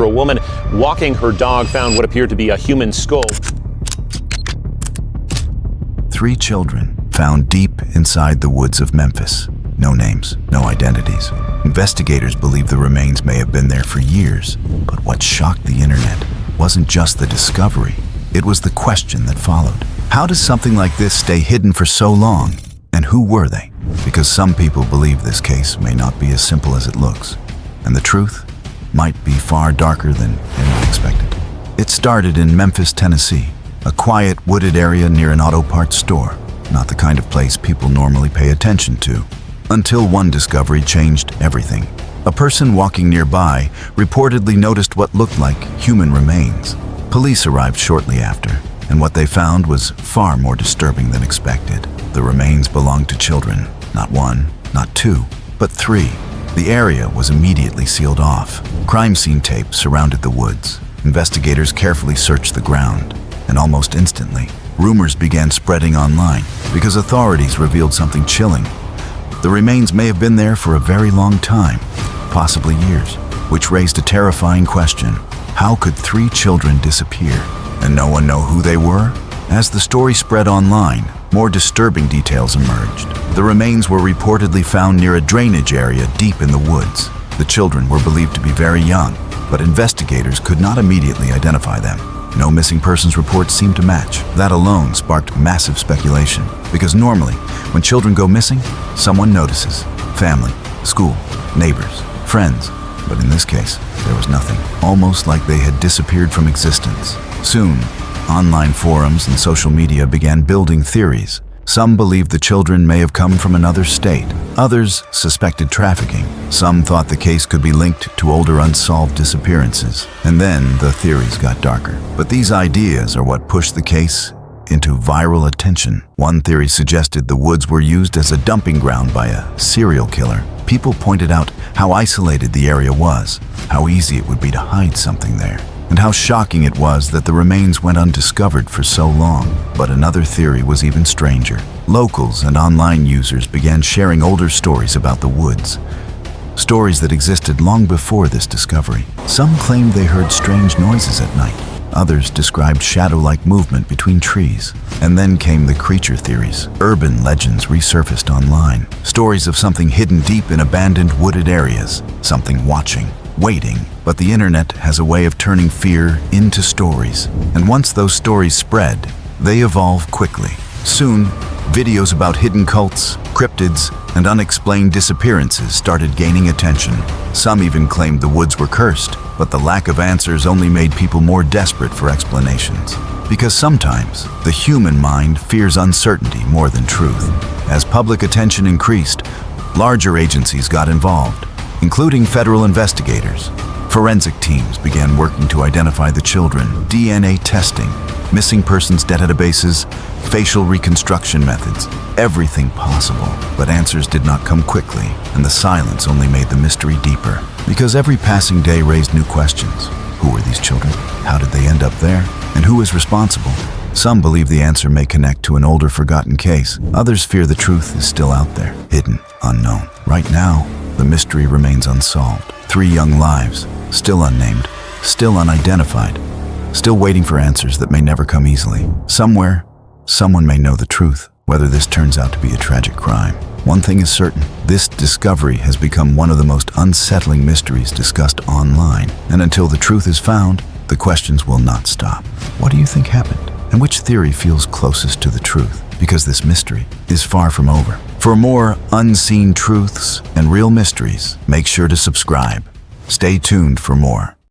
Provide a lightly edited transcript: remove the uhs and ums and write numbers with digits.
A woman walking her dog found what appeared to be a human skull. 3 children found deep inside the woods of Memphis. No names, no identities. Investigators believe the remains may have been there for years, but what shocked the internet wasn't just the discovery, it was the question that followed. How does something like this stay hidden for so long? And who were they? Because some people believe this case may not be as simple as it looks, and the truth might be far darker than anyone expected. It started in Memphis, Tennessee, a quiet, wooded area near an auto parts store, not the kind of place people normally pay attention to. Until one discovery changed everything. A person walking nearby reportedly noticed what looked like human remains. Police arrived shortly after, and what they found was far more disturbing than expected. The remains belonged to children, not 1, not 2, but 3. The area was immediately sealed off. Crime scene tape surrounded the woods. Investigators carefully searched the ground, and almost instantly, rumors began spreading online because authorities revealed something chilling. The remains may have been there for a very long time, possibly years, which raised a terrifying question. How could 3 children disappear and no one know who they were? As the story spread online, more disturbing details emerged. The remains were reportedly found near a drainage area deep in the woods. The children were believed to be very young, but investigators could not immediately identify them. No missing persons reports seemed to match. That alone sparked massive speculation, because normally, when children go missing, someone notices. Family, school, neighbors, friends. But in this case, there was nothing. Almost like they had disappeared from existence. Soon, online forums and social media began building theories. Some believed the children may have come from another state. Others suspected trafficking. Some thought the case could be linked to older unsolved disappearances. And then the theories got darker. But these ideas are what pushed the case into viral attention. One theory suggested the woods were used as a dumping ground by a serial killer. People pointed out how isolated the area was, how easy it would be to hide something there, and how shocking it was that the remains went undiscovered for so long. But another theory was even stranger. Locals and online users began sharing older stories about the woods, stories that existed long before this discovery. Some claimed they heard strange noises at night. Others described shadow-like movement between trees. And then came the creature theories. Urban legends resurfaced online. Stories of something hidden deep in abandoned wooded areas, something watching, waiting. But the internet has a way of turning fear into stories. And once those stories spread, they evolve quickly. Soon, videos about hidden cults, cryptids, and unexplained disappearances started gaining attention. Some even claimed the woods were cursed, but the lack of answers only made people more desperate for explanations. Because sometimes, the human mind fears uncertainty more than truth. As public attention increased, larger agencies got involved, including federal investigators. Forensic teams began working to identify the children. DNA testing, missing persons databases, facial reconstruction methods, everything possible. But answers did not come quickly, and the silence only made the mystery deeper. Because every passing day raised new questions. Who were these children? How did they end up there? And who is responsible? Some believe the answer may connect to an older forgotten case. Others fear the truth is still out there, hidden, unknown. Right now, the mystery remains unsolved. 3 young lives, still unnamed, still unidentified, still waiting for answers that may never come easily. Somewhere, someone may know the truth, whether this turns out to be a tragic crime. One thing is certain, this discovery has become one of the most unsettling mysteries discussed online. And until the truth is found, the questions will not stop. What do you think happened? And which theory feels closest to the truth? Because this mystery is far from over. For more unseen truths and real mysteries, make sure to subscribe. Stay tuned for more.